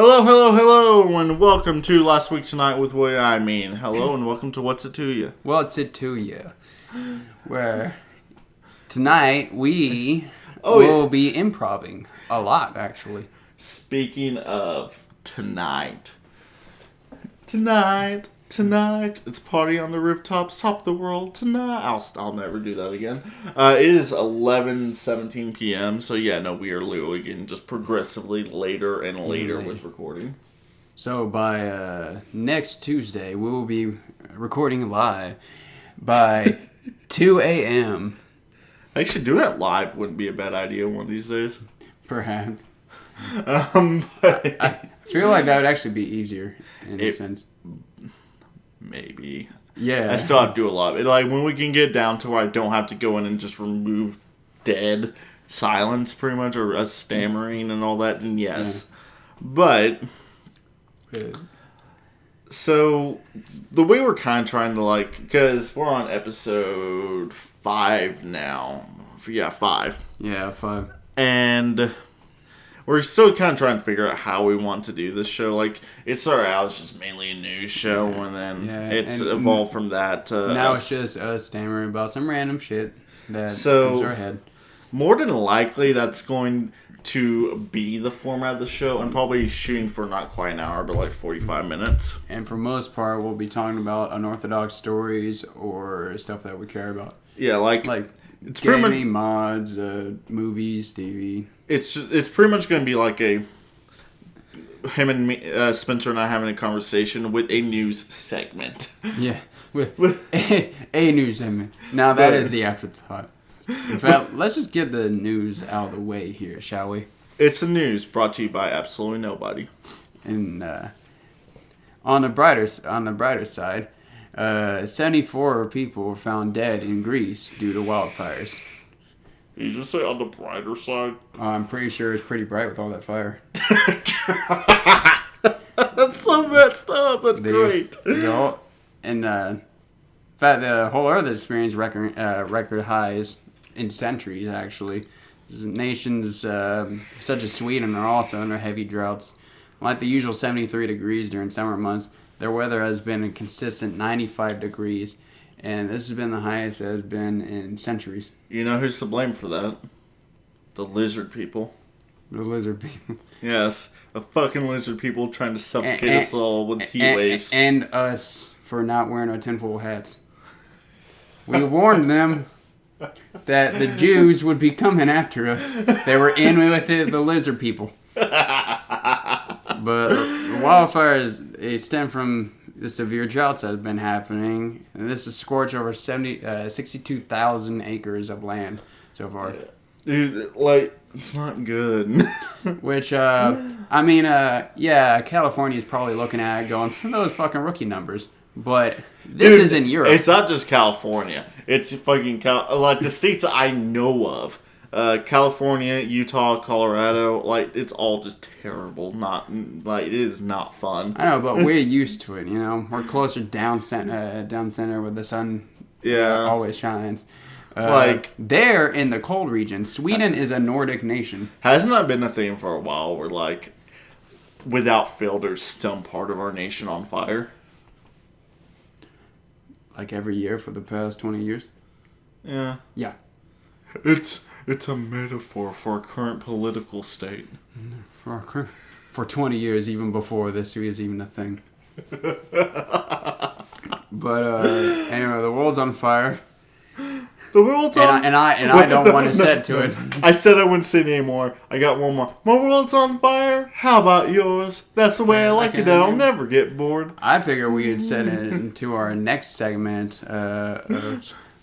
Hello, hello, hello, and welcome to Last Week Tonight with What I Mean. Hello, and welcome to What's It To You? What's It To You? Where tonight we will be improving a lot, actually. Speaking of tonight, it's party on the rooftops, top the world tonight. I'll never do that again. It is 11:17 p.m. So yeah, no, we are literally getting just progressively later and later with recording. So by next Tuesday, we will be recording live by 2 a.m. Actually, doing it live wouldn't be a bad idea one of these days. Perhaps. But I feel like that would actually be easier in a sense. Maybe. Yeah. I still have to do a lot. Like, when we can get down to where I don't have to go in and just remove dead silence, pretty much, or us stammering and all that, then yes. Yeah. But, so, the way we're kind of trying to, because we're on episode 5 now. Yeah, 5. Yeah, 5. And we're still kind of trying to figure out how we want to do this show. Like, it started out as just mainly a news show, and then it's evolved from that to now it's just us stammering about some random shit that comes to our head. More than likely, that's going to be the format of the show, and probably shooting for not quite an hour, but like 45 minutes. And for most part, we'll be talking about unorthodox stories or stuff that we care about. Yeah, like it's gaming, mods, movies, TV. It's pretty much going to be like him and me, Spencer and I having a conversation with a news segment. Yeah, with a news segment. Now that is the afterthought. In fact, let's just get the news out of the way here, shall we? It's the news brought to you by absolutely nobody. And on the brighter side, 74 people were found dead in Greece due to wildfires. Did you just say on the brighter side? I'm pretty sure it's pretty bright with all that fire. That's so messed up. That's great. And in fact, the whole Earth has experienced record highs in centuries, actually. Nations such as Sweden are also under heavy droughts. Like the usual 73 degrees during summer months, their weather has been a consistent 95 degrees. And this has been the highest it has been in centuries. You know who's to blame for that? The lizard people. The lizard people. Yes, the fucking lizard people trying to suffocate us all with heat waves. And us for not wearing our tinfoil hats. We warned them that the Jews would be coming after us. They were in with the lizard people. But the wildfires stem from the severe droughts that have been happening, and this has scorched over 62,000 acres of land so far. Dude, it's not good. Which, California is probably looking at it going, for those fucking rookie numbers. But this is in Europe. It's not just California. It's fucking the states I know of. California, Utah, Colorado, it's all just terrible. It is not fun. I know, but we're used to it, you know? We're closer down center where the sun always shines. There in the cold region, Sweden is a Nordic nation. Hasn't that been a thing for a while where, without fail, there's some part of our nation on fire? Like every year for the past 20 years? Yeah. Yeah. It's a metaphor for our current political state. For 20 years, even before this was even a thing. But anyway, the world's on fire. The world's on fire. And I don't want to set to it. I said I wouldn't say it anymore. I got one more. My world's on fire. How about yours? That's the way I like it. I'll never get bored. I figure we would set it into our next segment.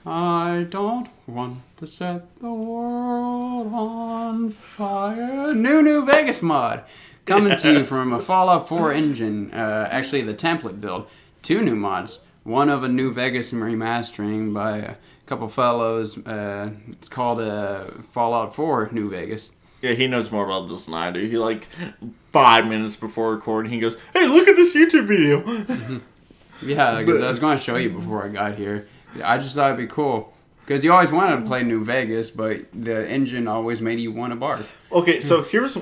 I don't want to set the world on fire. New Vegas mod. Coming to you from a Fallout 4 engine. Actually, the template build. 2 new mods. One of a New Vegas remastering by a couple fellows. It's called Fallout 4 New Vegas. Yeah, he knows more about this than I do. He 5 minutes before recording, he goes, "Hey, look at this YouTube video." Yeah, I was going to show you before I got here. I just thought it'd be cool. Because you always wanted to play New Vegas, but the engine always made you want to barf. Okay, so here's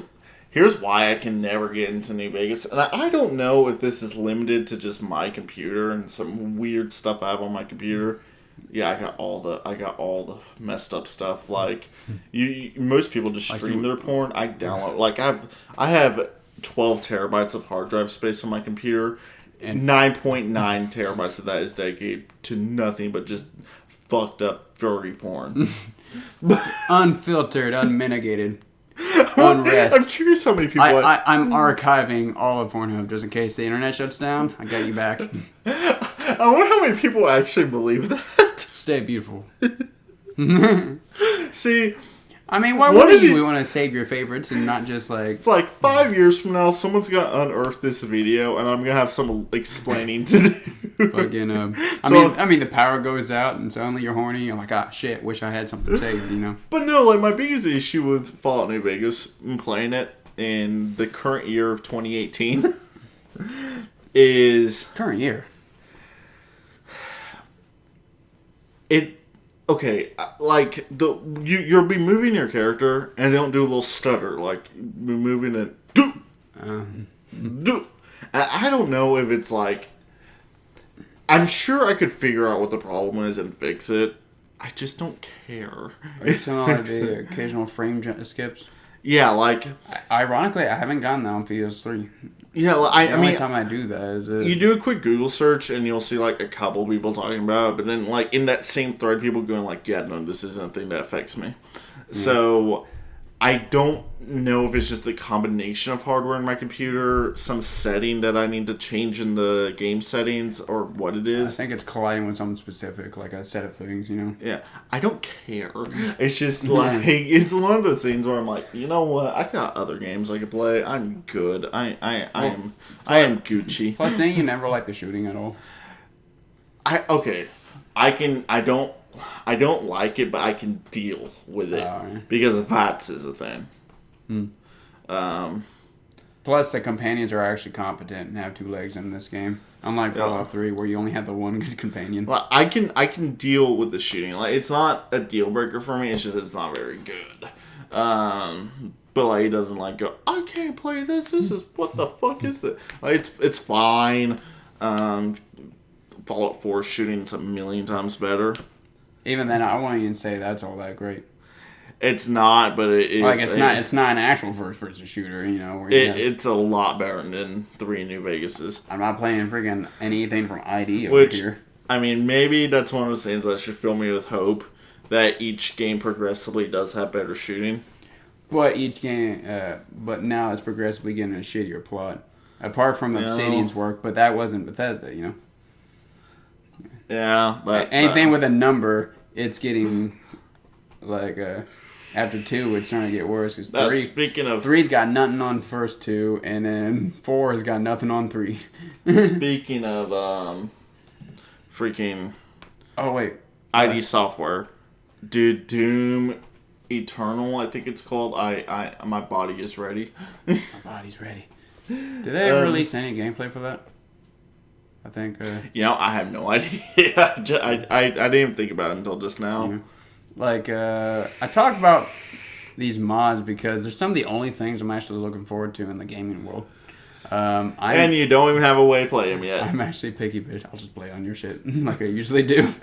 Here's why I can never get into New Vegas. And I don't know if this is limited to just my computer and some weird stuff I have on my computer. Yeah, I got all the messed up stuff. Like, most people just stream their porn. I download, like, I have 12 terabytes of hard drive space on my computer, and 9.9 terabytes of that is dedicated to nothing but just fucked up furry porn. Unfiltered, unmitigated, unrest. I'm curious how many people... I'm archiving all of Pornhub just in case the internet shuts down. I got you back. I wonder how many people actually believe that. Stay beautiful. See... I mean, why would you want to save your favorites and not just like... Like 5 years from now, someone's going to unearth this video, and I'm going to have some explaining to do. Fucking, I mean, the power goes out, and suddenly you're horny. You're like, ah, shit, wish I had something saved, you know? But no, like, my biggest issue with Fallout New Vegas and playing it in the current year of 2018 is... Current year? Okay, like, you'll be moving your character, and they don't do a little stutter, like, moving it, do. I don't know if it's like, I'm sure I could figure out what the problem is and fix it. I just don't care. Are you talking about the occasional frame skips? Yeah, like... Ironically, I haven't gotten that on PS3. Yeah, the only time I do that is... You do a quick Google search, and you'll see, like, a couple people talking about it, but then, like, in that same thread, people going, like, yeah, no, this isn't a thing that affects me. Yeah. So... I don't know if it's just a combination of hardware in my computer, some setting that I need to change in the game settings, or what it is. I think it's colliding with something specific, like a set of things, you know? Yeah. I don't care. It's just like, it's one of those things where I'm like, you know what? I got other games I could play. I'm good. I am Gucci. Plus, didn't you never like the shooting at all? I don't like it, but I can deal with it because VATS is a thing. Plus, the companions are actually competent and have 2 legs in this game. Unlike Fallout 3, where you only have the one good companion. Well, I can deal with the shooting. Like, it's not a deal breaker for me. It's just it's not very good. But like, it doesn't like go, I can't play this. This is what the fuck is this? Like, it's fine. Fallout 4 shooting's a million times better. Even then, I won't even say that's all that great. It's not, but it is. Like, it's not an actual first-person shooter, you know. Where it's a lot better than 3 New Vegases. I'm not playing freaking anything from ID over here. I mean, maybe that's one of those things that should fill me with hope that each game progressively does have better shooting. But each game, but now it's progressively getting a shittier plot. Apart from Obsidian's work, but that wasn't Bethesda, you know. Yeah. Anything with a number, it's getting, like, after 2, it's starting to get worse. Because speaking of... 3's got nothing on first 2, and then 4 has got nothing on 3. Speaking of, freaking... Oh, wait. ID Software. Dude, Doom Eternal, I think it's called. My body is ready. My body's ready. Did they ever release any gameplay for that? I think. I have no idea. I didn't even think about it until just now. Yeah. Like, I talk about these mods because they're some of the only things I'm actually looking forward to in the gaming world. And you don't even have a way to play them yet. I'm actually picky, bitch. I'll just play on your shit like I usually do.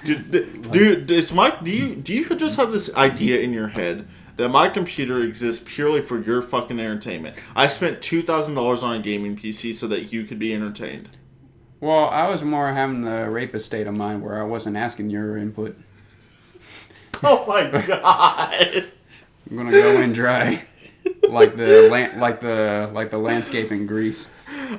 Dude, do you just have this idea in your head that my computer exists purely for your fucking entertainment? I spent $2,000 on a gaming PC so that you could be entertained. Well, I was more having the rapist state of mind where I wasn't asking your input. Oh my god! I'm gonna go in dry, like the landscape in Greece.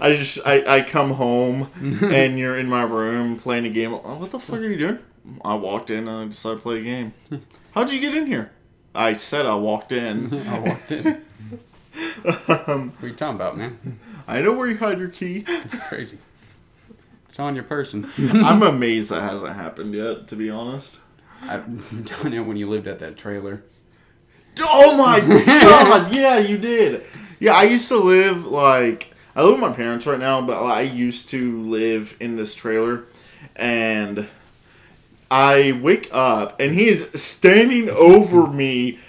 I come home and you're in my room playing a game. Oh, what the fuck are you doing? I walked in and I decided to play a game. How'd you get in here? I said I walked in. I walked in. What are you talking about, man? I know where you hide your key. Crazy. It's on your person. I'm amazed that hasn't happened yet, to be honest. I've done it when you lived at that trailer. Oh my god! Yeah, you did. Yeah, I used to live I live with my parents right now, but I used to live in this trailer, and I wake up and he is standing over me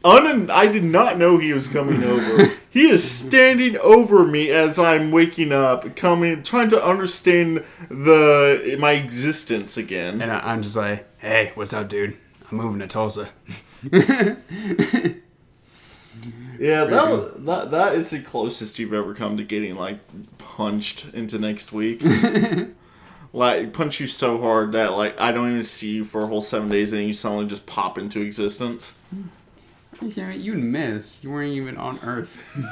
I did not know he was coming over. He is standing over me as I'm waking up, trying to understand my existence again. And I'm just like, hey, what's up, dude? I'm moving to Tulsa. Yeah, that is the closest you've ever come to getting, like, punched into next week. Like, punch you so hard that, like, I don't even see you for a whole 7 days and you suddenly just pop into existence. You'd miss. You weren't even on Earth.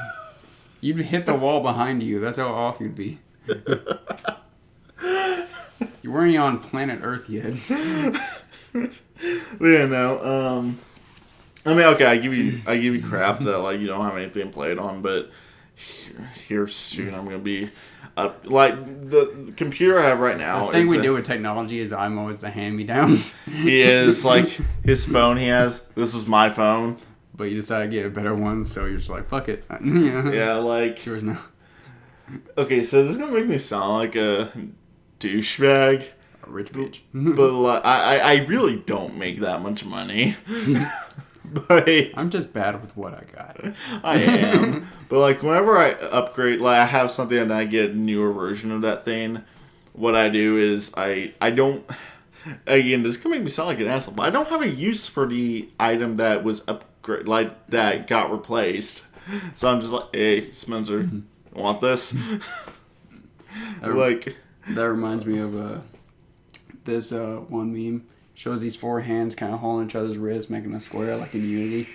You'd hit the wall behind you. That's how off you'd be. You weren't even on planet Earth yet. Yeah, no. I mean, okay, I give you crap that, like, you don't have anything played on, but here soon I'm gonna be like the computer I have right now. The thing we do with technology is I'm always the hand-me-down. He is, like, his phone he has. This was my phone, but you decided to get a better one, so you're just like, fuck it. Yeah, like, it's yours now. Okay, so this is gonna make me sound like a douchebag. A rich bitch. But like, I really don't make that much money. But I'm just bad with what I got. I am. But like, whenever I upgrade, like, I have something and I get a newer version of that thing, what I do is I don't, again, this is gonna make me sound like an asshole, but I don't have a use for the item that was upgrade, like, that got replaced. So I'm just like, hey, Spencer, want this? Like, that reminds me of this one meme. Shows these four hands kind of holding each other's wrists, making a square like in Unity.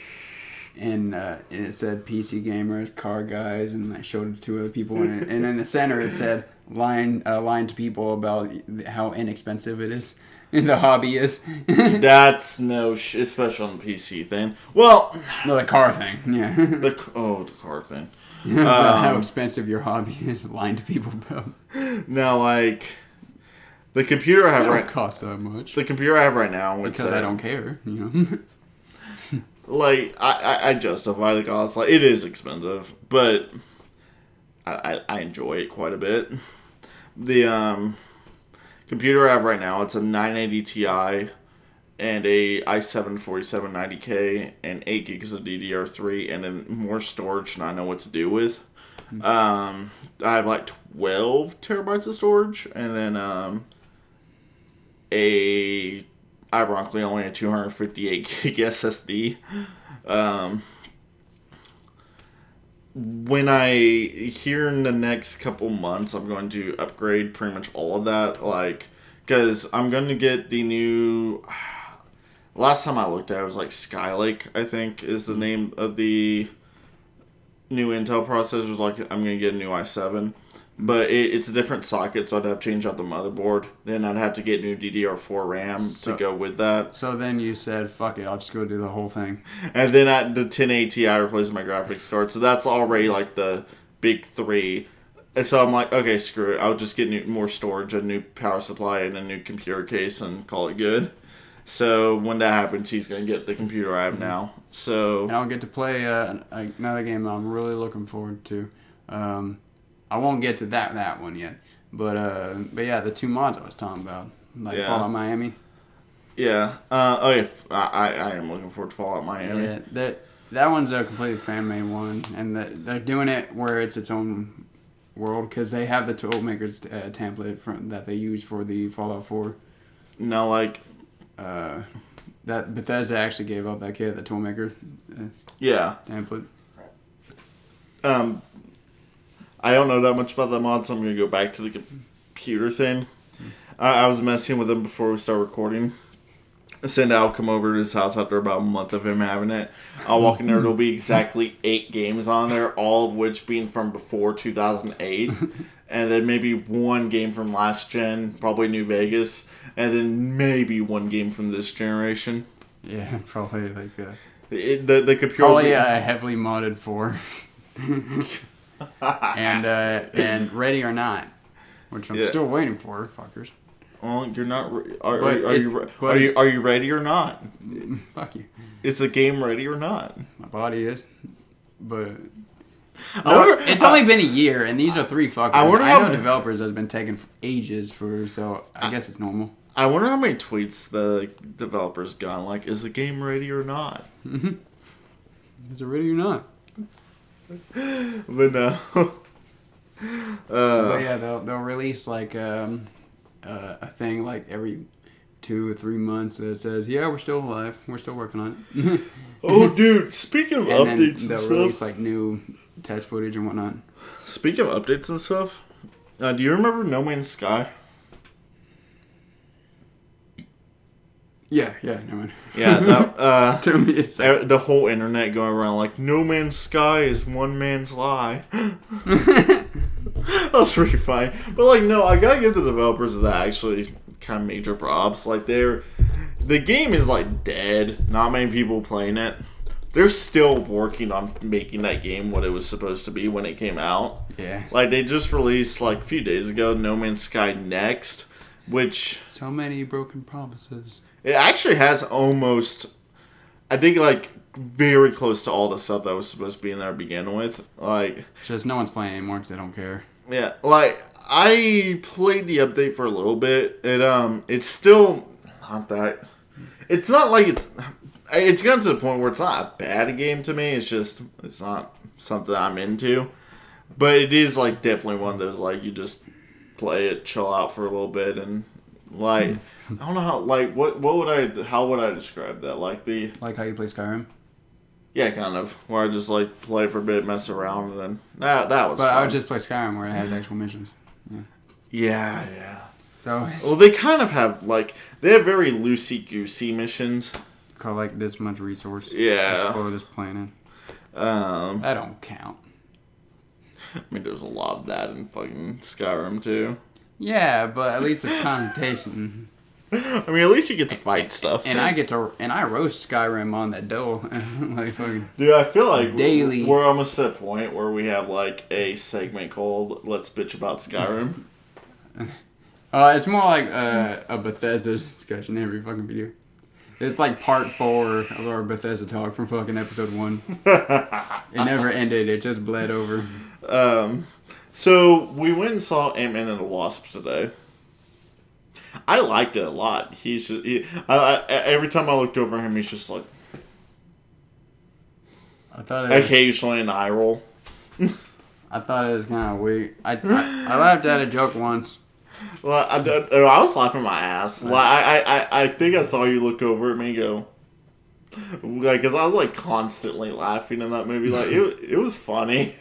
And it said PC gamers, car guys, and I showed it to other people. And in the center it said lying to people about how inexpensive it is and the hobby is. That's no especially on the PC thing. Well, no, the car thing, yeah. The car thing. About how expensive your hobby is, lying to people about. Now, like, the computer I have right cost that much. The computer I have right now, because I don't care, you know. Like, I justify the cost. Like, it is expensive, but I enjoy it quite a bit. The computer I have right now, it's a 980 Ti and a i7 4790K and 8 gigs of DDR3 and then more storage than I know what to do with. I have like 12 terabytes of storage and then ironically only a 258 gig SSD. When here in the next couple months, I'm going to upgrade pretty much all of that, like, because I'm going to get the new, last time I looked at it was like Skylake, I think is the name of the new Intel processors. Like, I'm going to get a new i7. But it's a different socket, so I'd have to change out the motherboard. Then I'd have to get new DDR4 RAM to go with that. So then you said, fuck it, I'll just go do the whole thing. And then at the 1080 Ti replaced my graphics card. So that's already like the big three. And so I'm like, okay, screw it. I'll just get more storage, a new power supply, and a new computer case and call it good. So when that happens, he's going to get the computer I have now. So and I'll get to play another game that I'm really looking forward to. I won't get to that one yet, but yeah, the two mods I was talking about, like Fallout Miami. Yeah. I am looking forward to Fallout Miami. Yeah, that one's a completely fan-made one, and they're doing it where it's its own world because they have the Toolmakers template that they use for the Fallout 4. No, like that Bethesda actually gave up that kit, the Toolmaker. Template. I don't know that much about that mod, so I'm going to go back to the computer thing. I was messing with him before we start recording. I'll come over to his house after about a month of him having it. I'll walk in there, there'll be exactly 8 games on there, all of which being from before 2008. And then maybe one game from last gen, probably New Vegas. And then maybe one game from this generation. Yeah, probably like the computer. Probably heavily modded 4. and Ready or Not, which I'm still waiting for, fuckers. Well, you're not. Are you ready or not? Fuck you. Is the game ready or not? My body is, but it's only been a year, and these are 3 fuckers. I know developers has been taking ages so I guess it's normal. I wonder how many tweets the developers got. Like, is the game ready or not? Is it really or not? But no. But yeah, they'll release like a thing like every 2 or 3 months that says, yeah, we're still alive, we're still working on it. Oh, dude! Speaking of and updates then they'll and release stuff. like new test footage and whatnot. Speaking of updates and stuff, do you remember No Man's Sky? Yeah, never mind. Yeah, that, To me, it's like, the whole internet going around like No Man's Sky is one man's lie. That was pretty funny. But like, no, I gotta give the developers of that actually kind of major props. Like, the game is like dead. Not many people playing it. They're still working on making that game what it was supposed to be when it came out. yeah. Like, they just released like a few days ago No Man's Sky Next, which So many broken promises. it actually has almost, I think, like, very close to all the stuff that was supposed to be in there to begin with. Like, Just no one's playing anymore because they don't care. yeah, like, I played the update for a little bit. It's still not that. It's not like it's gotten to the point where it's not a bad game to me. It's just, it's not something I'm into. But it is, like, definitely one of those, like, you just play it, chill out for a little bit, and, like, I don't know how, like, how would I describe that? Like, Like how you play Skyrim. yeah, kind of, where I just, like, play for a bit, mess around, and then, that was But fun. I would just play Skyrim where it has actual missions. Yeah. So Well, they kind of have, like, they have very loosey-goosey missions. collect this much resource. Yeah. Explore this planet. I That don't count. mean, there's a lot of that in fucking Skyrim, too. Yeah, but at least it's connotation. I mean, at least you get to fight stuff. And I roast Skyrim on that dough. Like fucking Dude, I feel like daily. we're almost at a point where we have, like, a segment called Let's Bitch About Skyrim. It's more like a Bethesda discussion every fucking video. It's like part 4 of our Bethesda talk from fucking episode 1. It never ended. It just bled over. So, we went and saw Ant-Man and the Wasp today. I liked it a lot. Every time I looked over him, he's just like, I thought it was, occasionally an eye roll. I thought it was kind of weird. I laughed at a joke once. Well, I was laughing my ass. Like, I think I saw you look over at me and go, like, because I was, like, constantly laughing in that movie. Like, it was funny.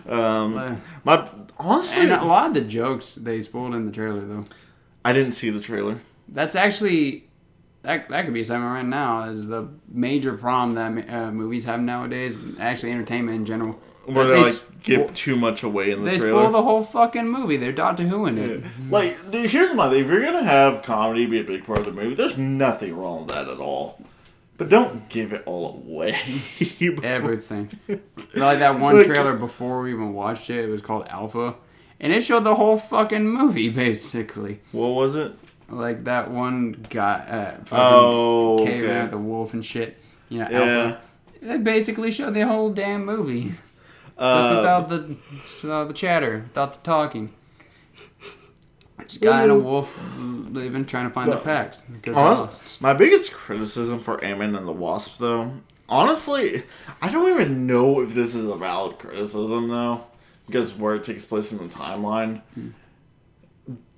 Honestly, And a lot of the jokes they spoiled in the trailer, though. I didn't see the trailer. That's actually that could be something right now. Is the major problem that movies have nowadays, actually entertainment in general. Where that they, like, give too much away in the They trailer. spoil the whole fucking movie. They're Doctor Who in it. Like, dude, here's my thing. If you're going to have comedy be a big part of the movie, there's nothing wrong with that at all. But don't give it all away. Everything. Like that one trailer before we even watched it, it was called Alpha. And it showed the whole fucking movie, basically. What was it? Like that one guy, cave out the wolf and shit. You know, Alpha. They basically showed the whole damn movie. Just without the chatter, without the talking. Just a guy and a wolf living, trying to find their packs. My biggest criticism for Ant-Man and the Wasp, though, honestly, I don't even know if this is a valid criticism, though, because where it takes place in the timeline.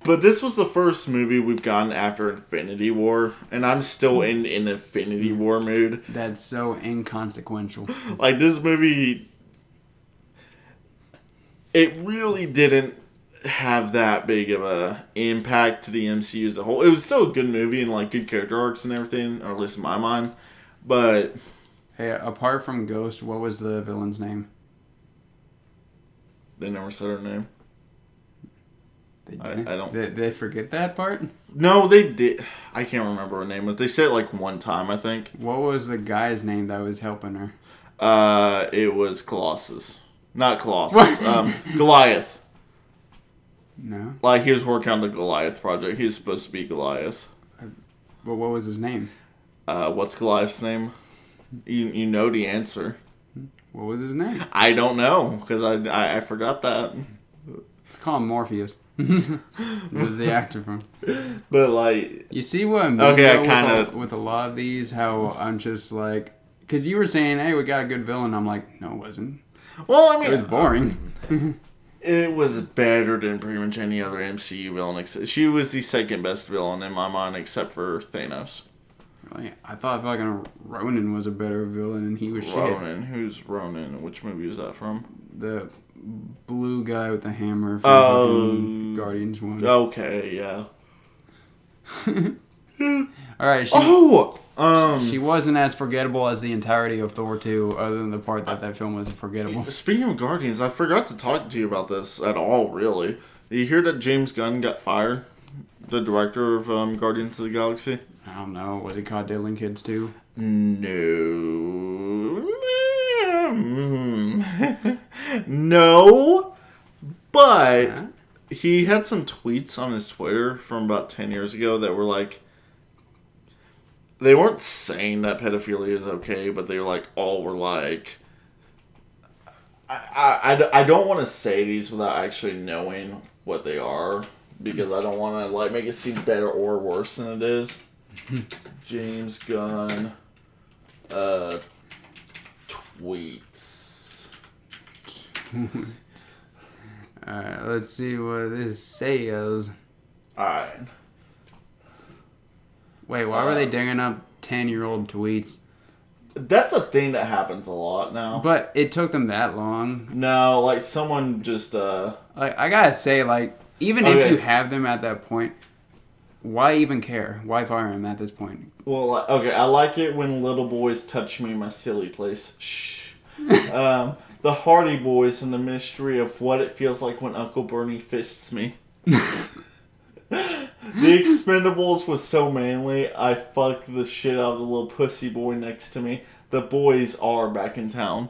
But this was the first movie we've gotten after Infinity War, and I'm still in Infinity War mood. That's so inconsequential. Like, this movie, it really didn't have that big of a impact to the MCU as a whole. It was still a good movie and, like, good character arcs and everything, or at least in my mind. But Hey, apart from Ghost, what was the villain's name? they never said her name. I don't. They forget that part? No, they did. I can't remember what her name was. They said it like one time, I think. What was the guy's name that was helping her? It was Colossus. Not Colossus. Goliath. No. Like, he was working on the Goliath project. He was supposed to be Goliath. But what was his name? What's Goliath's name? You know the answer. What was his name? I don't know, because I forgot that. Let's call him Morpheus. This is the actor from. But, like... You see what I'm Okay, I kinda... with a lot of these, how I'm just like, Because you were saying, hey, we got a good villain. I'm like, no, it wasn't. Well, I mean, It was boring. It was better than pretty much any other MCU villain. She was the second best villain in my mind, except for Thanos. Really? I thought fucking Ronan was a better villain, and he was Ronan? Who's Ronan? Which movie was that from? The blue guy with the hammer from fucking Guardians 1. Okay, yeah. Alright, she wasn't as forgettable as the entirety of Thor 2, other than the part that film was forgettable. Speaking of Guardians, I forgot to talk to you about this at all, really. Did you hear that James Gunn got fired? The director of Guardians of the Galaxy? I don't know. Was he caught diddling kids too? No. No. But he had some tweets on his Twitter from about 10 years ago that were like, they weren't saying that pedophilia is okay, but they were like, all were like, I don't want to say these without actually knowing what they are, because I don't want to like make it seem better or worse than it is. James Gunn tweets. Alright, let's see what this says. Alright. Wait, why were they digging up 10-year-old tweets? That's a thing that happens a lot now. But it took them that long. No, like someone just Like, I gotta say, like, even if you have them at that point, why even care? Why fire him at this point? Well, okay, I like it when little boys touch me in my silly place. Shh. The Hardy Boys and the mystery of what it feels like when Uncle Bernie fists me. The Expendables was so manly, I fucked the shit out of the little pussy boy next to me. The boys are back in town.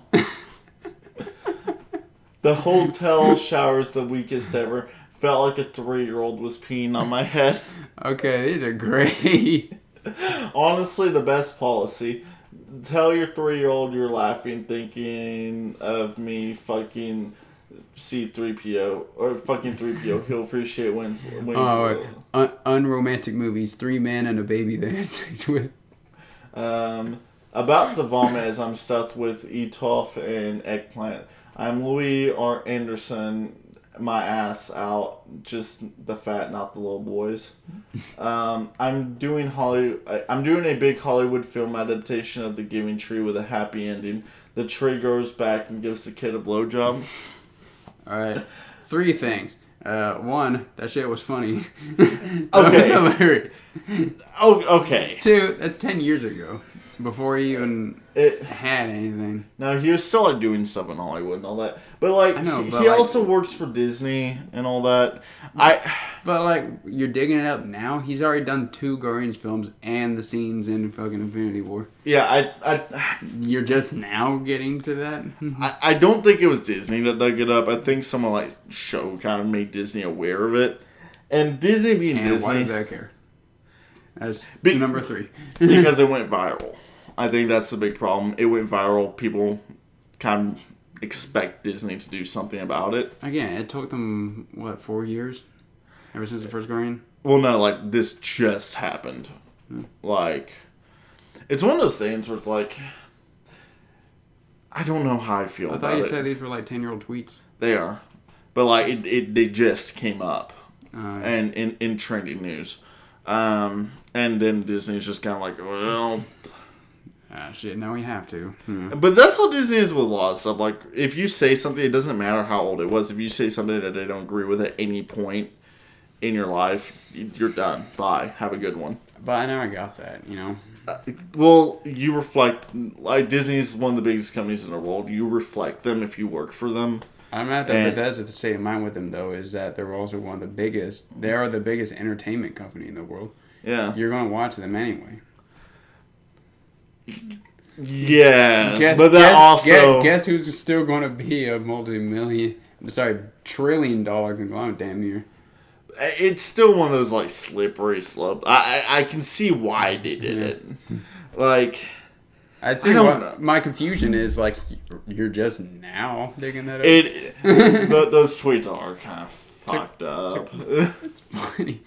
The hotel shower's the weakest ever. Felt like a 3-year-old was peeing on my head. Okay, these are great. Honestly, the best policy. Tell your 3-year-old you're laughing, thinking of me fucking C-3PO. Or fucking 3PO. He'll appreciate when unromantic movies. 3 men and a baby they had sex with. About to vomit as I'm stuffed with Etoff and eggplant. I'm Louis R. Anderson. My ass out, just the fat, not the little boys. I'm doing a big Hollywood film adaptation of The Giving Tree with a happy ending. The tree grows back and gives the kid a blowjob. All right, 3 things. 1, that shit was funny. Okay, was hilarious. Oh, okay. 2, that's 10 years ago, before he even had anything. No, he was still like doing stuff in Hollywood and all that. But like, I know, but he like, also works for Disney and all that. But like, you're digging it up now. He's already done 2 Guardians films and the scenes in fucking Infinity War. Yeah, You're just now getting to that. I don't think it was Disney that dug it up. I think someone like show kind of made Disney aware of it, and Disney being Disney. Why did that care? That's number 3. Because it went viral. I think that's the big problem. It went viral. People kind of expect Disney to do something about it. Again, it took them, 4 years? Ever since the first Guardian? Well, no, like, this just happened. Like, it's one of those things where it's like, I don't know how I feel about it. I thought you said these were like 10-year-old tweets. They are. But, like, they just came up. And in trending news. And then Disney's just kind of like, well... shit, now we have to. But that's how Disney is with a lot of stuff. Like, if you say something, it doesn't matter how old it was. If you say something that they don't agree with at any point in your life, you're done. Bye. Have a good one. But I never got that, you know? Well, you reflect... Like, Disney's one of the biggest companies in the world. You reflect them if you work for them. I'm at the Bethesda state of mind with them, though, is that they're also one of the biggest... They are the biggest entertainment company in the world. Yeah. You're going to watch them anyway. Yes, but that also... Guess who's still going to be a trillion-dollar conglomerate damn near. It's still one of those, like, slippery slopes. I can see why they did it. Like... I see what my confusion is, like, you're just now digging that up. Those tweets are kind of fucked up. It's funny.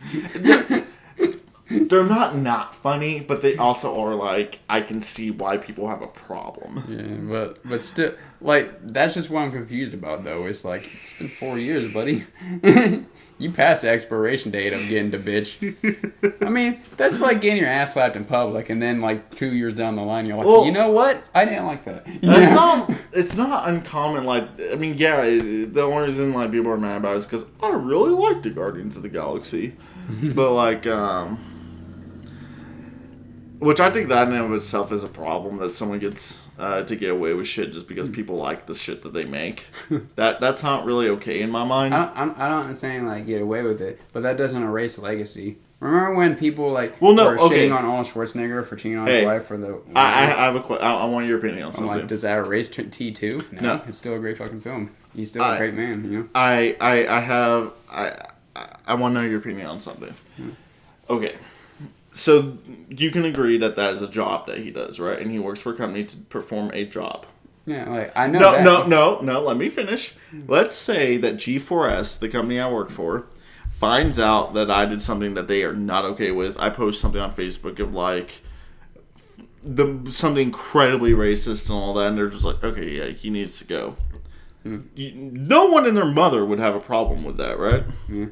they're not funny, but they also are like, I can see why people have a problem. Yeah, but still, like, that's just what I'm confused about, though. It's like, it's been 4 years, buddy. You passed the expiration date of getting to bitch. I mean, that's like getting your ass slapped in public, and then, like, 2 years down the line, you're like, well, you know what? I didn't like that. It's not uncommon, like, I mean, yeah, the only reason, like, people are mad about it is because I really like the Guardians of the Galaxy. But, like, which I think that in and of itself is a problem, that someone gets to get away with shit just because people like the shit that they make. That's not really okay in my mind. I'm not saying, like, get away with it, but that doesn't erase legacy. Remember when people, like, were shitting on Arnold Schwarzenegger for cheating on his wife for the... I have a question. I want your opinion on something. Like, does that erase T2? No. It's still a great fucking film. He's still a great man, you know? I want to know your opinion on something. Okay. So, you can agree that is a job that he does, right? And he works for a company to perform a job. Yeah, like, I know that. No, let me finish. Let's say that G4S, the company I work for, finds out that I did something that they are not okay with. I post something on Facebook of, like, something incredibly racist and all that, and they're just like, okay, yeah, he needs to go. No one and their mother would have a problem with that, right? Yeah.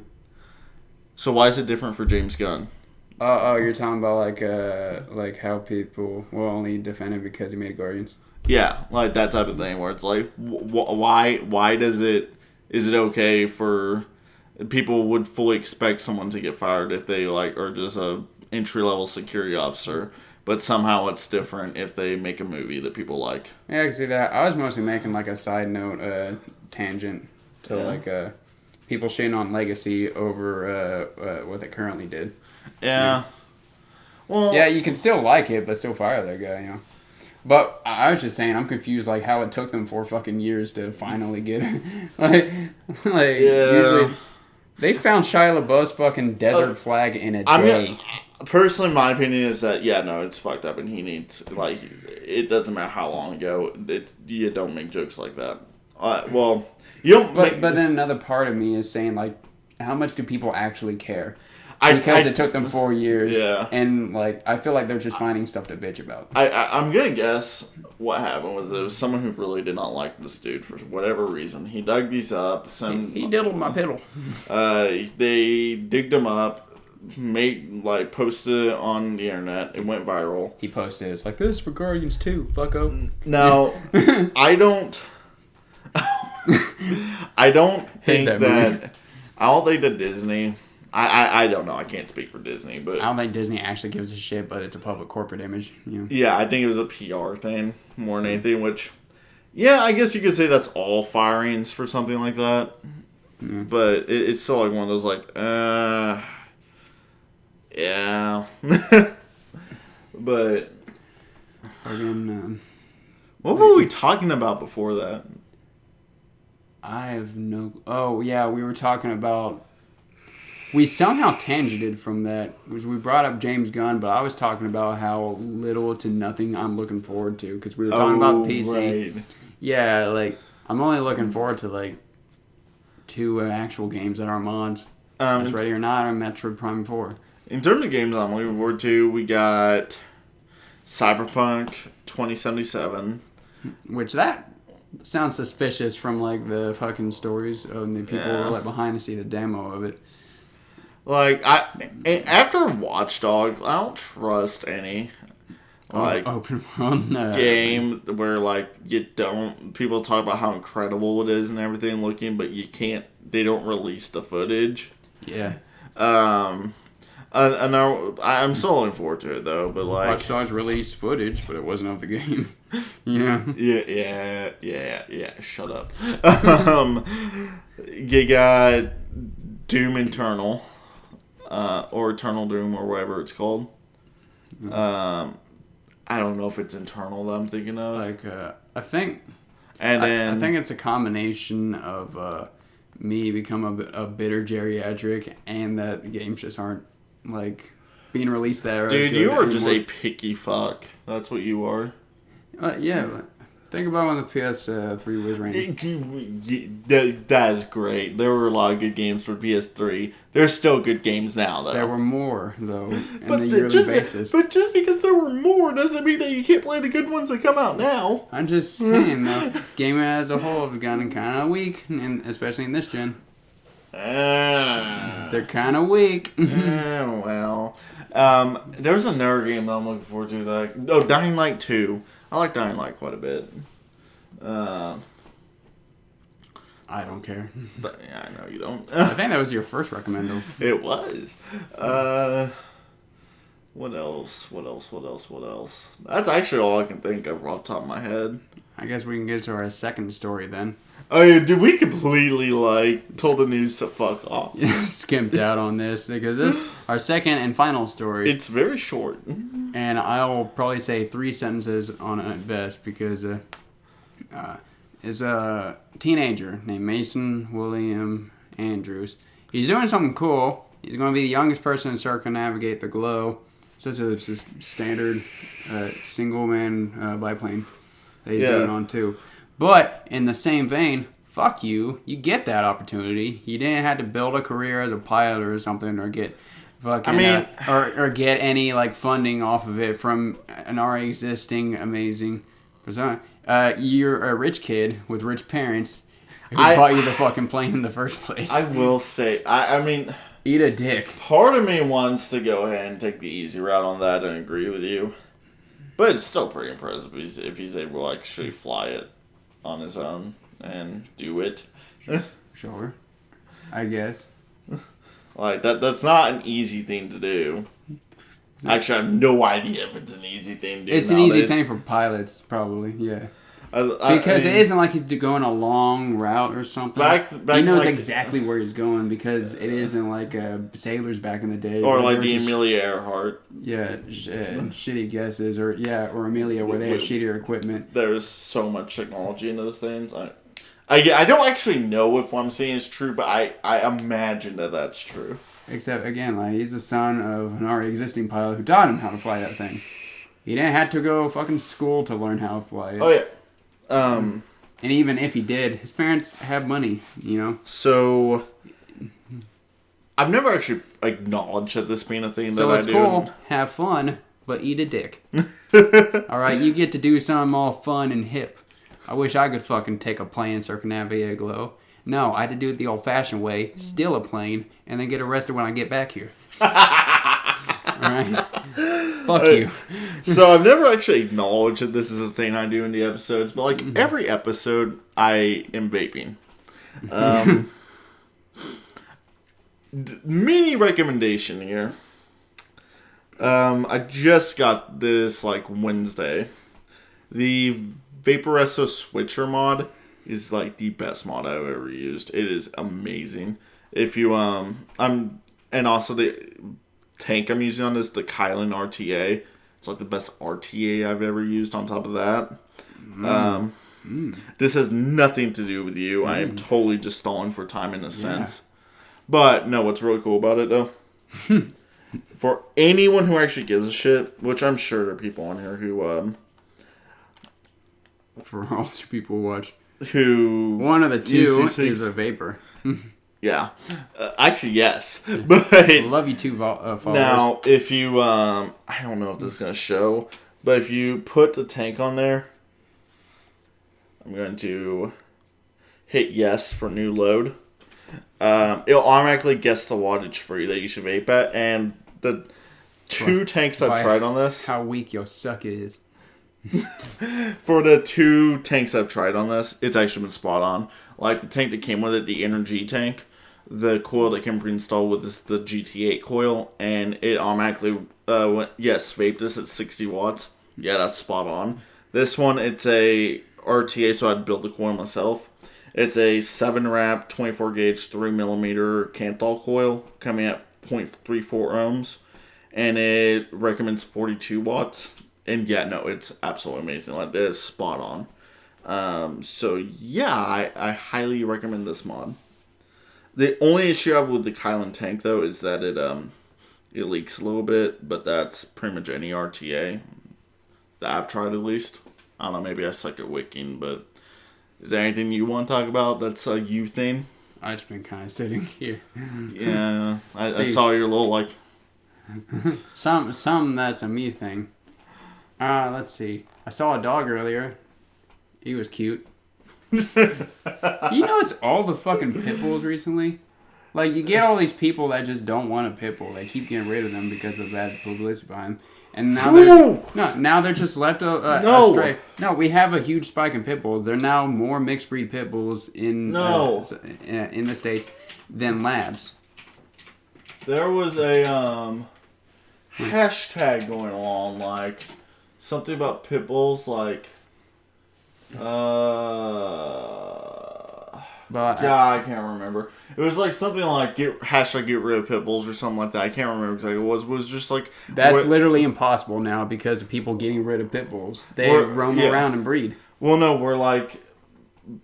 So why is it different for James Gunn? Oh, you're talking about, like how people will only defend him because he made Guardians? Yeah, like that type of thing where it's like, why is it okay for people would fully expect someone to get fired if they, like, are just a entry-level security officer, but somehow it's different if they make a movie that people like. Yeah, I can see that. I was mostly making, like, a side note tangent to, like, people shitting on Legacy over what they currently did. Yeah. Well. Yeah, you can still like it, but still fire that guy, you know. But I was just saying, I'm confused, like, how it took them 4 fucking years to finally get it. Usually they found Shia LaBeouf's fucking desert flag in a day. Personally, my opinion is that, it's fucked up, and he needs, like, it doesn't matter how long ago, you don't make jokes like that. Well, you don't But then another part of me is saying, like, how much do people actually care? Because it took them 4 years. Yeah. And, like, I feel like they're just finding stuff to bitch about. I'm going to guess what happened was there was someone who really did not like this dude for whatever reason. He dug these up. He diddled my piddle. They digged them up, posted it on the internet. It went viral. He posted it. It's like, this is for Guardians 2, fucko. Now, I don't... I don't think that... I don't think that Disney... I don't know. I can't speak for Disney, but... I don't think Disney actually gives a shit, but it's a public corporate image. You know? Yeah, I think it was a PR thing more than anything, which... Yeah, I guess you could say that's all firings for something like that. Mm. But it's still like one of those, like, yeah. But... Again, what were we talking about before that? I have no... Oh, yeah, we were talking about... We somehow tangented from that. We brought up James Gunn, but I was talking about how little to nothing I'm looking forward to. Because we were talking about PC. Right. Yeah, like, I'm only looking forward to, like, 2 actual games that are mods. That's Ready or Not and Metroid Prime 4. In terms of games I'm looking forward to, we got Cyberpunk 2077. Which that sounds suspicious from, like, the fucking stories of the people who were, like, behind to see the demo of it. Like, after Watch Dogs, I don't trust any, like, open world game where, like, people talk about how incredible it is and everything looking, but they don't release the footage. Yeah. And I'm still looking forward to it, though, but, like... Watch Dogs released footage, but it wasn't of the game. You know? Yeah, shut up. You got Doom Eternal. Or Eternal Doom, or whatever it's called. Mm-hmm. I don't know if it's Internal that I'm thinking of. Like, I think... I think it's a combination of me become a bitter geriatric and that games just aren't, like, being released that Dude, you are just a picky fuck. That's what you are. Yeah. Think about when the PS3 was raining. That is great. There were a lot of good games for PS3. There's still good games now, though. There were more, though, on but a yearly basis. But just because there were more doesn't mean that you can't play the good ones that come out now. I'm just saying, though, gaming as a whole have gotten kind of weak, and especially in this gen. They're kind of weak. Well. There's another game that I'm looking forward to. Dying Light 2. I like Dying Light quite a bit. I don't care. But, yeah, I know you don't. I think that was your first recommendo. It was. What else? That's actually all I can think of off the top of my head. I guess we can get to our second story then. Oh, yeah, dude, we completely, told the news to fuck off. Skimped out on this because this our second and final story. It's very short. And I'll probably say 3 sentences on it at best because is a teenager named Mason William Andrews. He's doing something cool. He's going to be the youngest person to circumnavigate the globe. Such a just standard single-man biplane that he's doing on too. But in the same vein, fuck you. You get that opportunity. You didn't have to build a career as a pilot or something, or get fucking or get any funding off of it from an already existing amazing persona. You're a rich kid with rich parents who bought you the fucking plane in the first place. I will say, I mean, eat a dick. Part of me wants to go ahead and take the easy route on that and agree with you, but it's still pretty impressive if he's able to actually fly it on his own and do it. Sure, I guess. That's not an easy thing to do. Actually, I have no idea if it's an easy thing to do. It's nowadays. An easy thing for pilots, probably, yeah. Because it isn't like he's going a long route or something. He knows exactly where he's going because it isn't like sailors back in the day. Or like the Amelia Earhart. Yeah, shitty guesses. Or Amelia where they had shittier equipment. There's so much technology in those things. I don't actually know if what I'm saying is true, but I imagine that that's true. Except, again, he's the son of an already existing pilot who taught him how to fly that thing. He didn't have to go fucking school to learn how to fly it. Oh, yeah. And even if he did, his parents have money, So, I've never actually acknowledged that this being a thing that I do. So it's cool, have fun, but eat a dick. Alright, you get to do something all fun and hip. I wish I could fucking take a plane and circumnavigate a globe. No, I had to do it the old-fashioned way, steal a plane, and then get arrested when I get back here. Alright? Fuck you. So I've never actually acknowledged that this is a thing I do in the episodes, but every episode I am vaping. Mini recommendation here. I just got this Wednesday. The Vaporesso Switcher mod is the best mod I've ever used. It is amazing. If you and also the tank I'm using on this, the Kylan RTA. It's the best RTA I've ever used on top of that. This has nothing to do with you. I am totally just stalling for time in a sense. But no, what's really cool about it though, for anyone who actually gives a shit, which I'm sure there are people on here who for all two people who watch, who one of the two is a vapor. Yeah, actually yes, but I love you too, followers. Now, if you I don't know if this is gonna show, but if you put the tank on there, I'm going to hit yes for new load. It'll automatically guess the wattage for you that you should vape at, and the two tanks I've tried on this. How weak your suck is. For the two tanks I've tried on this, it's actually been spot on. The tank that came with it, the Energy tank, the coil that came pre-installed with this, the GT8 coil, and it automatically went, yes, vaped this at 60 watts. Yeah, that's spot on. This one, it's a RTA, so I had to build the coil myself. It's a 7-wrap, 24 gauge, 3mm Canthal coil, coming at 0.34 ohms, and it recommends 42 watts. And yeah, no, it's absolutely amazing. It is spot on. So yeah, I highly recommend this mod. The only issue I have with the Kylan tank though is that it leaks a little bit, but that's pretty much any RTA that I've tried at least. I don't know, maybe I suck at wicking, but is there anything you want to talk about that's a you thing? I've just been kind of sitting here. Yeah, I saw your little, like... Some that's a me thing. Let's see. I saw a dog earlier. He was cute. You notice all the fucking pit bulls recently? Like, you get all these people that just don't want a pit bull. They keep getting rid of them because of bad publicity behind them. And now they're just left astray. No, we have a huge spike in pit bulls. There are now more mixed breed pit bulls in the States than labs. There was a hashtag going on, like something about pit bulls, like I can't remember. It was like something like get rid of pit bulls or something like that. I can't remember exactly what it was. It was just like... That's literally impossible now because of people getting rid of pit bulls. They roam around and breed. Well, no, we're like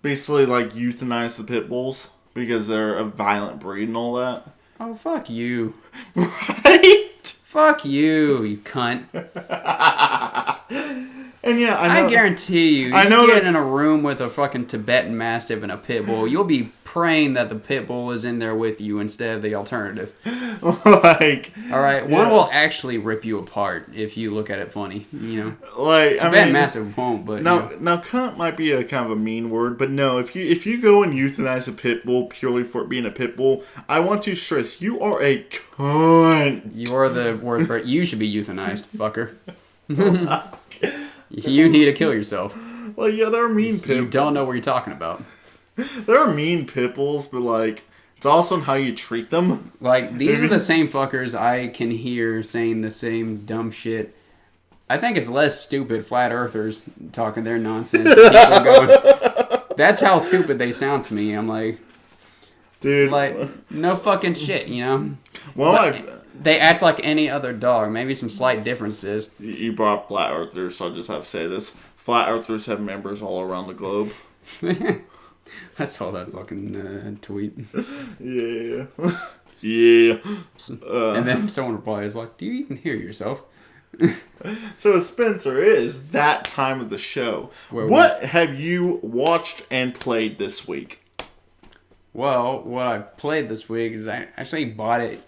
basically like euthanize the pit bulls because they're a violent breed and all that. Oh, fuck you. Right? Fuck you, you cunt. And yeah, I guarantee you, get in a room with a fucking Tibetan Mastiff and a pit bull, you'll be praying that the pit bull is in there with you instead of the alternative. Like, all right, one will actually rip you apart if you look at it funny, you know. Like, Tibetan Mastiff won't, but now cunt might be a kind of a mean word, but no, if you go and euthanize a pit bull purely for it being a pit bull, I want to stress you are a cunt. You are the worst person. You should be euthanized, fucker. You need to kill yourself. Well, yeah, there are mean pit bulls. You don't know what you're talking about. There are mean pit bulls, but like, it's also on how you treat them. Like, these are the same fuckers I can hear saying the same dumb shit. I think it's less stupid flat earthers talking their nonsense. People going, that's how stupid they sound to me. I'm like, dude, like, no fucking shit, you know? Well, they act like any other dog. Maybe some slight differences. You brought up flat earthers, so I just have to say this. Flat earthers have members all around the globe. I saw that fucking tweet. Yeah. Yeah. And then someone replies like, do you even hear yourself? So, Spencer, it is that time of the show. What have you watched and played this week? Well, what I played this week is I actually bought it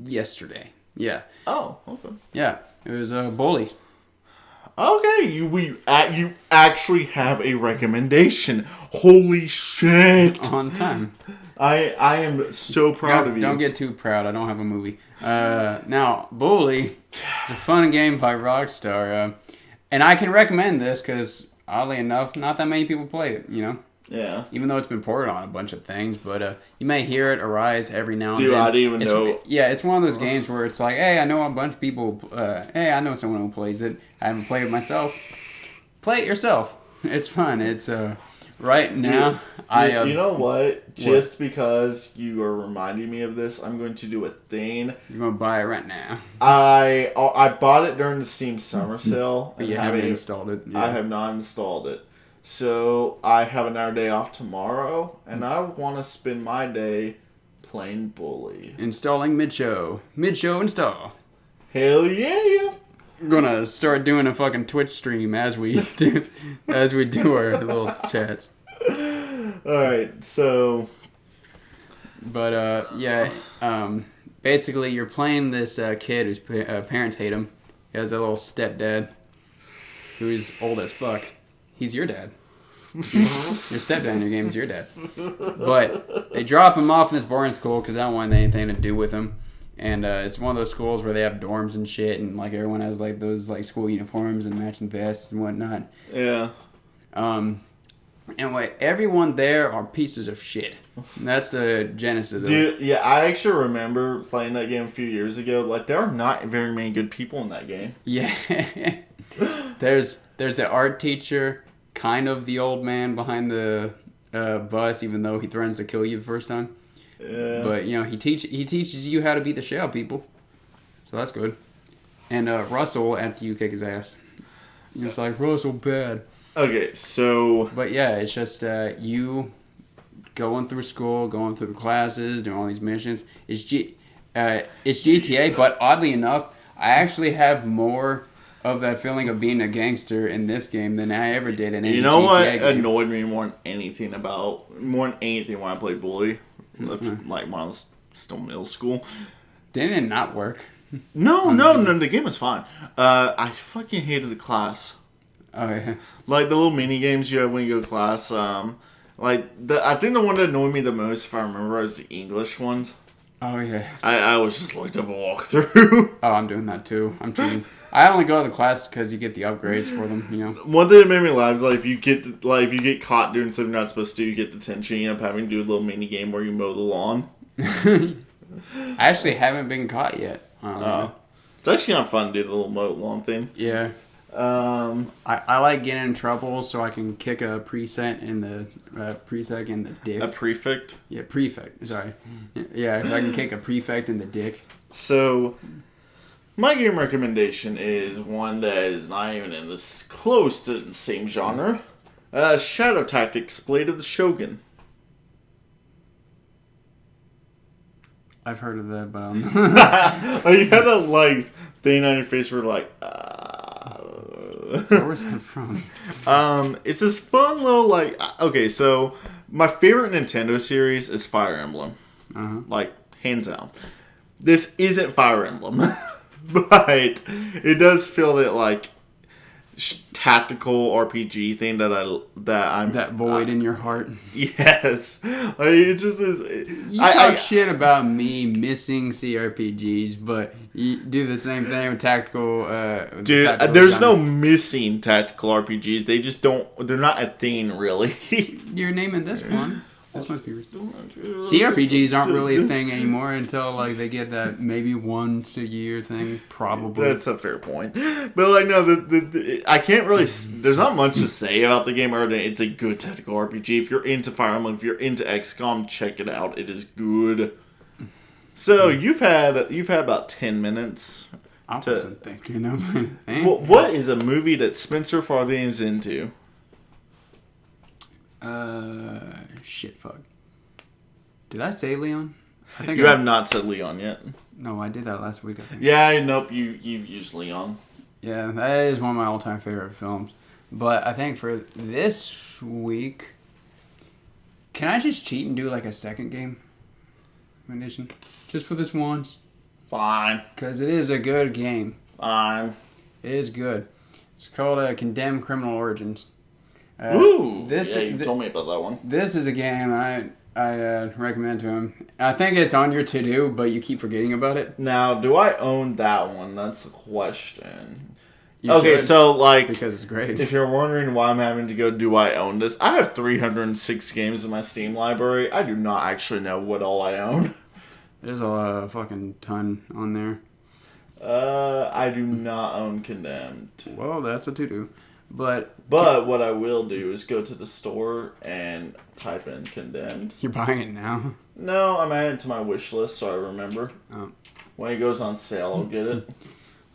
yesterday. Yeah. Oh, okay. Yeah, it was a Bully. Okay, you actually have a recommendation. Holy shit! On time. I am so proud of you. Don't get too proud. I don't have a movie. Now, Bully is a fun game by Rockstar, and I can recommend this because, oddly enough, not that many people play it. You know. Yeah. Even though it's been ported on a bunch of things, but you may hear it arise every now and then. Dude, I didn't even know. Yeah, it's one of those games where it's like, hey, I know a bunch of people. Hey, I know someone who plays it. I haven't played it myself. Play it yourself. It's fun. It's right now. You know what? Just because you are reminding me of this, I'm going to do a thing. You're gonna buy it right now. I bought it during the Steam Summer Sale. But you haven't installed it. Yeah. I have not installed it. So, I have another day off tomorrow, and I want to spend my day playing Bully. Installing mid-show. Mid-show install. Hell yeah! We're gonna start doing a fucking Twitch stream as we do our little chats. Alright, so... But, basically you're playing this kid whose parents hate him. He has a little stepdad who's old as fuck. He's your dad. Your stepdad in your game is your dad. But they drop him off in this boarding school because I don't want anything to do with him. And it's one of those schools where they have dorms and shit, and like everyone has like those like school uniforms and matching vests and whatnot. Yeah. Anyway, everyone there are pieces of shit. And that's the genesis of it. Dude, yeah, I actually remember playing that game a few years ago. Like, there are not very many good people in that game. Yeah. There's the art teacher, kind of the old man behind the bus, even though he threatens to kill you the first time. Yeah. But, you know, he teaches you how to beat the shit out of people. So that's good. And Russell, after you kick his ass. It's like, Russell, bad. Okay, so... But, yeah, it's just you going through school, going through the classes, doing all these missions. It's GTA, but oddly enough, I actually have more of that feeling of being a gangster in this game than I ever did in any You know what GTA game. annoyed me more than anything when I played Bully, like when I was still middle school. Didn't it not work? No, the game was fine. I fucking hated the class. Oh, yeah. Like the little mini games you have when you go to class. I think the one that annoyed me the most, if I remember, was the English ones. Oh, yeah. I was just looked up a walkthrough. Oh, I'm doing that too. I'm cheating. I only go to the class because you get the upgrades for them, you know. One thing that made me laugh is if you get caught doing something you're not supposed to do, you get detention. You end up having to do a little mini game where you mow the lawn. I actually haven't been caught yet. It's actually not fun to do the little mow lawn thing. Yeah. I like getting in trouble so I can kick a preset in the dick. A prefect? Yeah, prefect. Sorry. Yeah, so I can kick a prefect in the dick. So, my game recommendation is one that is not even in this close to the same genre. Shadow Tactics: Blade of the Shogun. I've heard of that, but You had a thing on your face where where was that from? It's this fun little okay, so my favorite Nintendo series is Fire Emblem. Hands down. This isn't Fire Emblem, but it does feel that tactical RPG thing that void in your heart. Yes, it just is. You talk shit about me missing CRPGs, but you do the same thing with tactical. Dude, there's no missing tactical RPGs. They just don't. They're not a thing, really. You're naming this one. This must be CRPGs aren't really a thing anymore until they get that maybe once a year thing. Probably that's a fair point, but no, I can't really. There's not much to say about the game. Other than it's a good tactical RPG. If you're into Fire Emblem, if you're into XCOM, check it out. It is good. So you've had about 10 minutes. I wasn't thinking of anything. What is a movie that Spencer Farthing is into? Shit, fuck. Did I say Leon? I think you have not said Leon yet. No, I did that last week, I think. Yeah, nope, you used Leon. Yeah, that is one of my all-time favorite films. But I think for this week, can I just cheat and do a second game recommendation? Just for this once? Fine. Because it is a good game. Fine. It is good. It's called Condemned Criminal Origins. You told me about that one. This is a game I recommend to him. I think it's on your to-do, but you keep forgetting about it. Now, do I own that one? That's the question. You should, so because it's great. If you're wondering why I'm having to go, do I own this? I have 306 games in my Steam library. I do not actually know what all I own. There's a fucking ton on there. I do not own Condemned. Well, that's a to-do. But what I will do is go to the store and type in Condemned. You're buying it now? No, I'm adding it to my wish list so I remember. Oh. When it goes on sale, I'll get it.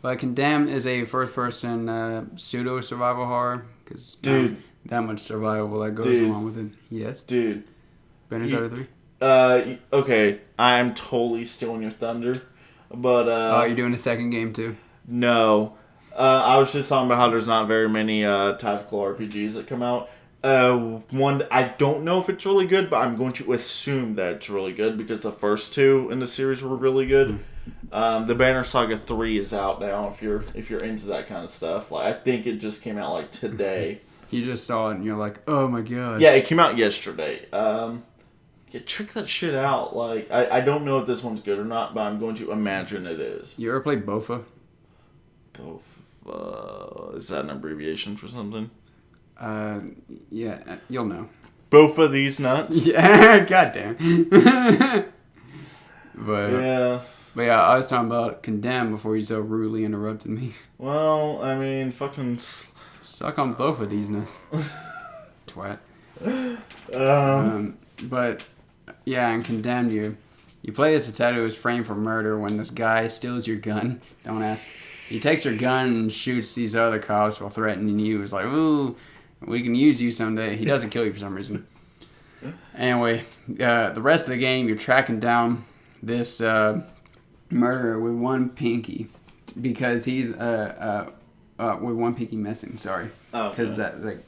But Condemned is a first-person pseudo-survival horror. Dude. That much survival that goes along with it. Yes? Dude. Banners out of 3? Okay. I'm totally stealing your thunder. But, you're doing a second game, too? No. I was just talking about how there's not very many tactical RPGs that come out. One, I don't know if it's really good, but I'm going to assume that it's really good because the first two in the series were really good. The Banner Saga 3 is out now if you're into that kind of stuff. I think it just came out today. You just saw it and you're like, oh my god. Yeah, it came out yesterday. Check that shit out. I don't know if this one's good or not, but I'm going to imagine it is. You ever played Bofa? Is that an abbreviation for something? Yeah, you'll know. Bofa these nuts? Yeah, goddamn. But yeah, I was talking about Condemned before you so rudely interrupted me. Well, I mean, fucking suck on both of these nuts, twat. But yeah, in Condemned, you play as a tattoo who's framed for murder when this guy steals your gun. Don't ask. He takes your gun and shoots these other cops while threatening you. He's like, ooh, we can use you someday. He doesn't kill you for some reason. Anyway, the rest of the game, you're tracking down this murderer with one pinky because he's with one pinky missing. Sorry, because that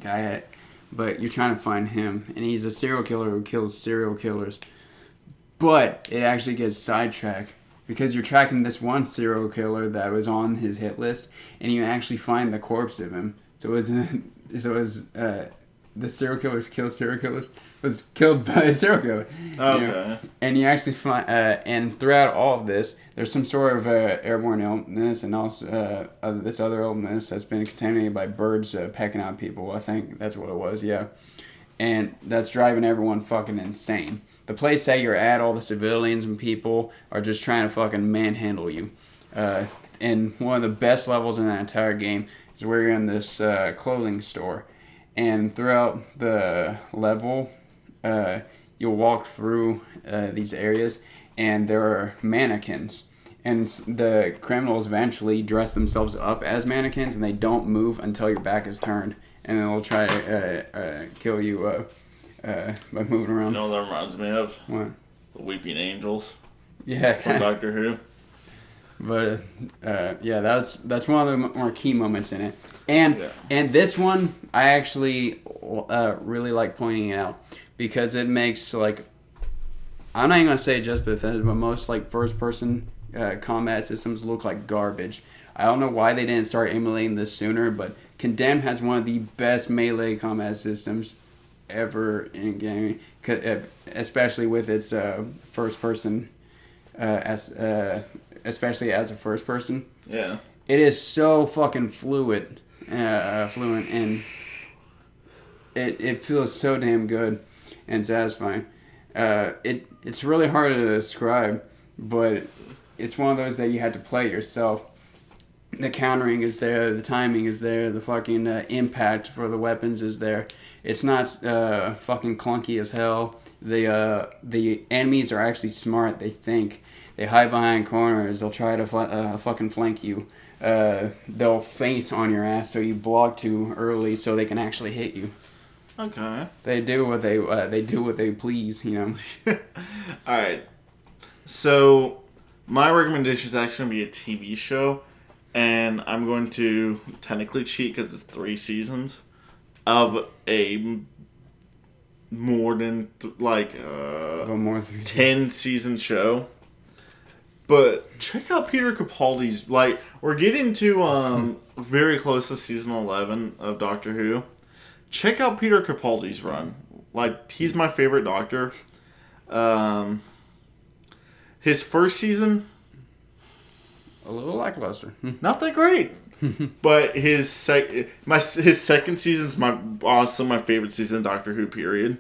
guy had it. But you're trying to find him, and he's a serial killer who kills serial killers. But it actually gets sidetracked because you're tracking this one serial killer that was on his hit list, and you actually find the corpse of him. So it was the serial killers kill serial killers was killed by a serial killer. Okay. You know? And you actually find, and throughout all of this, there's some sort of airborne illness and also this other illness that's been contaminated by birds pecking out people. I think that's what it was, yeah. And that's driving everyone fucking insane. The place that you're at, all the civilians and people are just trying to fucking manhandle you. And one of the best levels in that entire game is where you're in this clothing store. And throughout the level, you'll walk through these areas, and there are mannequins. And the criminals eventually dress themselves up as mannequins, and they don't move until your back is turned. And they'll try to kill you by moving around. You know what that reminds me of? What? The Weeping Angels. Yeah, From Doctor Who. But yeah, that's one of the more key moments in it. And this one, I actually really like pointing it out because it makes, like, I'm not even gonna say just Bethesda, but most like first person combat systems look like garbage. I don't know why they didn't start emulating this sooner, but Condemned has one of the best melee combat systems ever in gaming, especially with its first person, especially as a first person. Yeah. It is so fucking fluent, and it feels so damn good and satisfying. It's really hard to describe, but it's one of those that you have to play yourself. The countering is there, the timing is there, the fucking impact for the weapons is there. It's not fucking clunky as hell. The enemies are actually smart. They think. They hide behind corners. They'll try to fucking flank you. They'll feint on your ass so you block too early so they can actually hit you. Okay. They do what they please, you know. All right. So my recommendation is actually going to be a TV show, and I'm going to technically cheat because it's 3 seasons of a more than 10 season show. But check out Peter Capaldi's, like, we're getting to very close to season 11 of Doctor Who. Check out Peter Capaldi's run. Like, he's my favorite Doctor. His first season, a little lackluster. not that great. But his second season's also my favorite season of Doctor Who, period.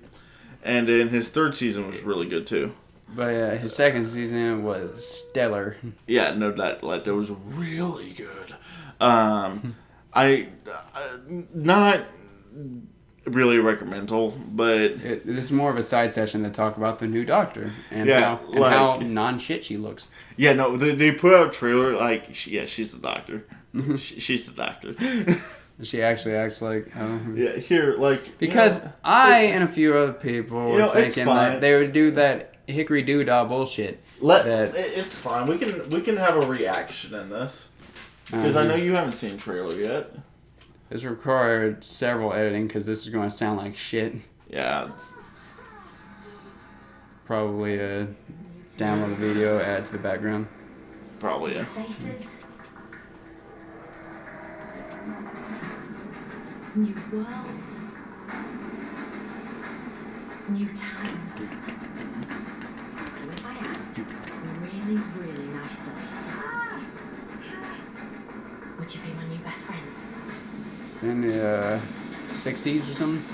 And then his third season was really good too. But his second season was stellar. Yeah, no, that was really good. I not really recommendal, but This is more of a side session to talk about the new Doctor and Yeah, how non-shit she looks. yeah, no, they put out a trailer like she's the Doctor. She's the Doctor. She actually acts like... Yeah, here, like... Because I and a few other people were it's thinking fine. that they would do that hickory doo-dah bullshit. It's fine. We can have a reaction in this. Because I know you haven't seen the trailer yet. This required several editing because this is going to sound like shit. Yeah. Probably download the video, add to the background. Probably, yeah. Faces. New worlds. New times. So if I asked really, really nicely, would you be my new best friends? In the 60s or something?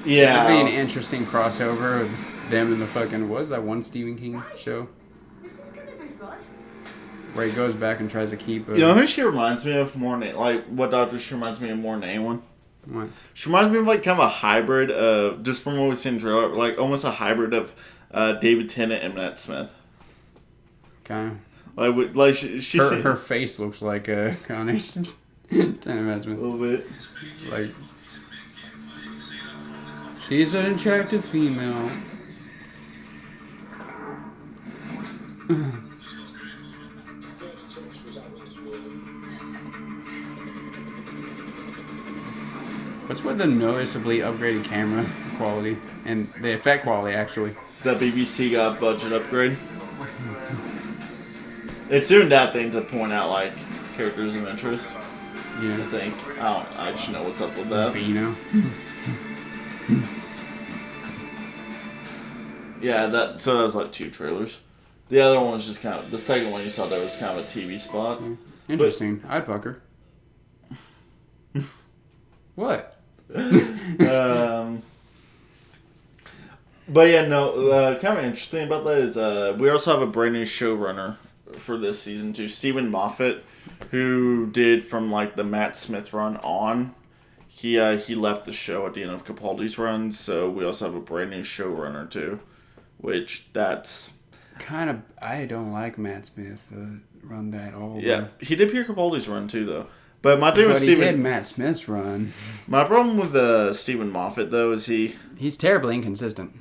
Yeah. That'd be an interesting crossover of them and the fucking... What was that one Stephen King show? This is gonna be fun. Where he goes back and tries to keep... You know who she reminds me of more than... Like, what Doctor she reminds me of more than anyone? What? She reminds me of, like, kind of a hybrid of... Just from what we've seen in the trailer, like, almost a hybrid of David Tennant and Matt Smith. Kind Like she of... Her face looks like a combination. Tennant Matt Smith. A little bit. Like... She's an attractive female. What's with the noticeably upgraded camera quality and the effect quality, actually? The BBC got budget upgrade. It's doing that thing to point out like characters of interest. Yeah. I think. I just know what's up with that. Beano. Yeah, so that was like 2 trailers. The other one was just kind of, the second one you saw there was kind of a TV spot. Interesting. I'd fuck her. What? But yeah, no, kind of interesting about that is we also have a brand new showrunner for this season too. Stephen Moffat, who did from like the Matt Smith run on. He left the show at the end of Capaldi's run, so we also have a brand new showrunner too, which that's kind of, I don't like Matt Smith run that all. Yeah, he did Peter Capaldi's run too though. But my thing with He did Matt Smith's run. My problem with Stephen Moffat though is he's terribly inconsistent.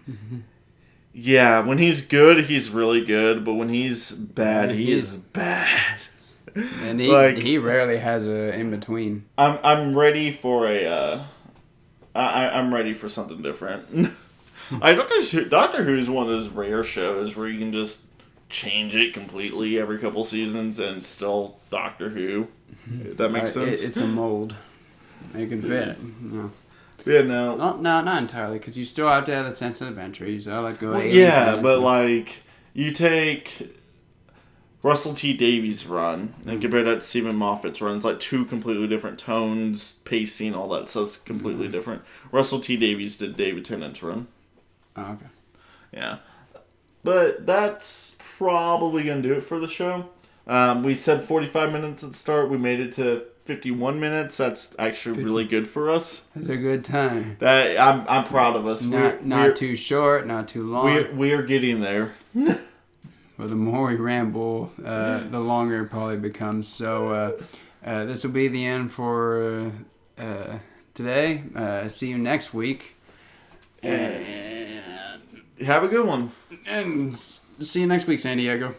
Yeah, when he's good, he's really good, but when he's bad, he is bad. And he rarely has a in between. I'm ready for I'm ready for something different. Doctor Who's one of those rare shows where you can just change it completely every couple seasons and still Doctor Who. If that makes sense. It's a mold. You can fit it. No. Yeah, no. Not entirely, because you still have to have a sense of adventure. You still have to go. Yeah, but like you take Russell T Davies' run and compare that to Stephen Moffat's run. It's like 2 completely different tones, pacing, all that stuff's completely different. Russell T Davies did David Tennant's run. Oh, okay. Yeah. But that's probably going to do it for the show. We said 45 minutes at the start. We made it to 51 minutes. That's actually really good for us. That's a good time. I'm proud of us. Not too short, not too long. We are getting there. Well, the more we ramble, the longer it probably becomes. So this will be the end for today. See you next week. And have a good one. And see you next week, San Diego.